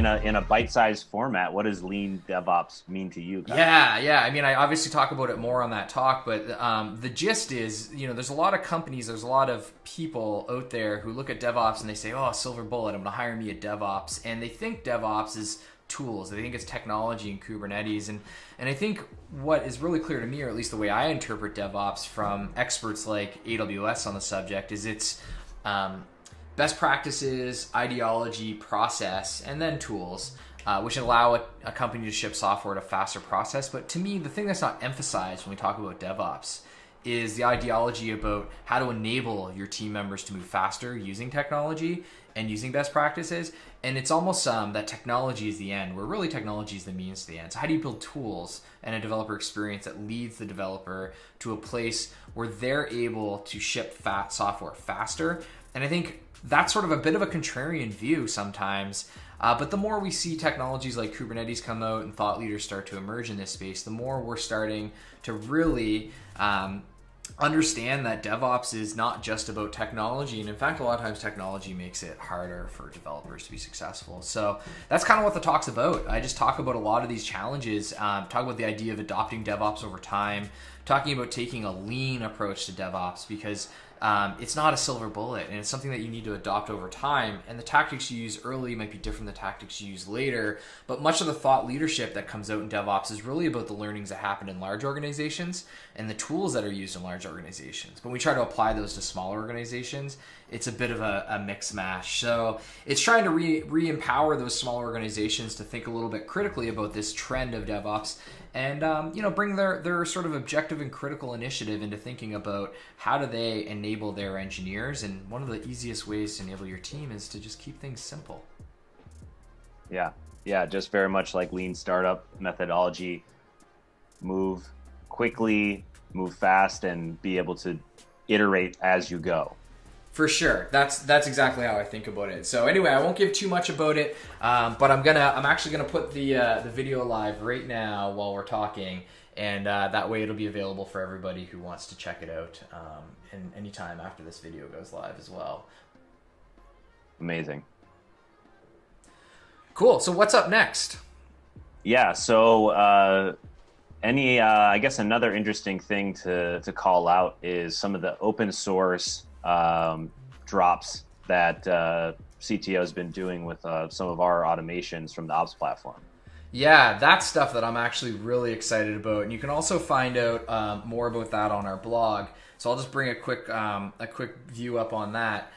in a bite-sized format, what does lean DevOps mean to you guys? Yeah. I mean, I obviously talk about it more on that talk, but the gist is, there's a lot of companies, there's a lot of people out there who look at DevOps and they say, oh, silver bullet, I'm going to hire me a DevOps. And they think DevOps is tools. They think it's technology and Kubernetes. And I think what is really clear to me, or at least the way I interpret DevOps from experts like AWS on the subject, is it's best practices, ideology, process, and then tools, which allow a company to ship software at a faster process. But to me, the thing that's not emphasized when we talk about DevOps is the ideology about how to enable your team members to move faster using technology and using best practices. And it's almost that technology is the end, where really technology is the means to the end. So how do you build tools and a developer experience that leads the developer to a place where they're able to ship software faster? And I think that's sort of a bit of a contrarian view sometimes. But the more we see technologies like Kubernetes come out and thought leaders start to emerge in this space, the more we're starting to really understand that DevOps is not just about technology. And in fact, a lot of times technology makes it harder for developers to be successful. So that's kind of what the talk's about. I just talk about a lot of these challenges, talk about the idea of adopting DevOps over time, talking about taking a lean approach to DevOps, because it's not a silver bullet, and it's something that you need to adopt over time. And the tactics you use early might be different than the tactics you use later. But much of the thought leadership that comes out in DevOps is really about the learnings that happen in large organizations and the tools that are used in large organizations. When we try to apply those to smaller organizations, it's a bit of a mix mash. So it's trying to re-empower those smaller organizations to think a little bit critically about this trend of DevOps, and bring their sort of objective and critical initiative into thinking about how do they enable their engineers. And one of the easiest ways to enable your team is to just keep things simple. Yeah, just very much like lean startup methodology. Move quickly, move fast, and be able to iterate as you go. For sure, that's exactly how I think about it. So anyway, I won't give too much about it, but I'm actually gonna put the video live right now while we're talking, and that way it'll be available for everybody who wants to check it out, and anytime after this video goes live as well. Amazing. Cool. So what's up next? Yeah. So I guess another interesting thing to call out is some of the open source drops that CTO has been doing with some of our automations from the Ops platform. Yeah, that's stuff that I'm actually really excited about, and you can also find out more about that on our blog. So I'll just bring a quick view up on that.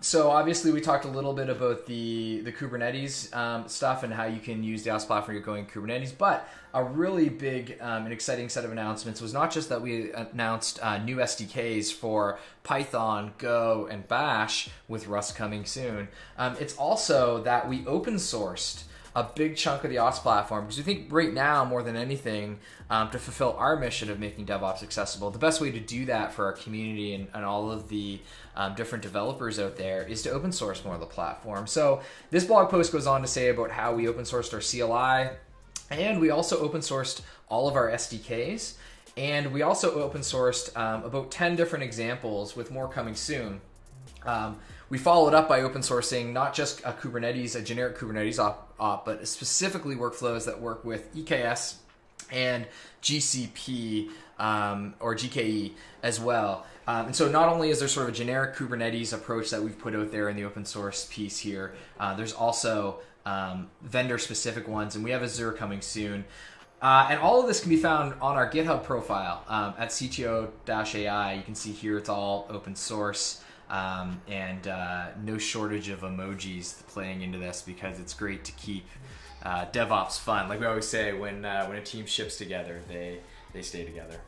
So obviously we talked a little bit about the Kubernetes stuff and how you can use the Ops platform you're going Kubernetes, but a really big and exciting set of announcements was not just that we announced new SDKs for Python, Go, and Bash with Rust coming soon. It's also that we open sourced a big chunk of the Ops platform, because we think right now, more than anything, to fulfill our mission of making DevOps accessible, the best way to do that for our community and all of the different developers out there is to open source more of the platform. So this blog post goes on to say about how we open sourced our CLI, and we also open sourced all of our SDKs, and we also open sourced about 10 different examples, with more coming soon. We followed up by open sourcing not just a generic Kubernetes op, but specifically workflows that work with EKS and GCP or GKE as well. And so not only is there sort of a generic Kubernetes approach that we've put out there in the open source piece here, there's also vendor-specific ones, and we have Azure coming soon. And all of this can be found on our GitHub profile at CTO.ai. You can see here it's all open source. And no shortage of emojis playing into this, because it's great to keep DevOps fun. Like we always say, when a team ships together, they stay together.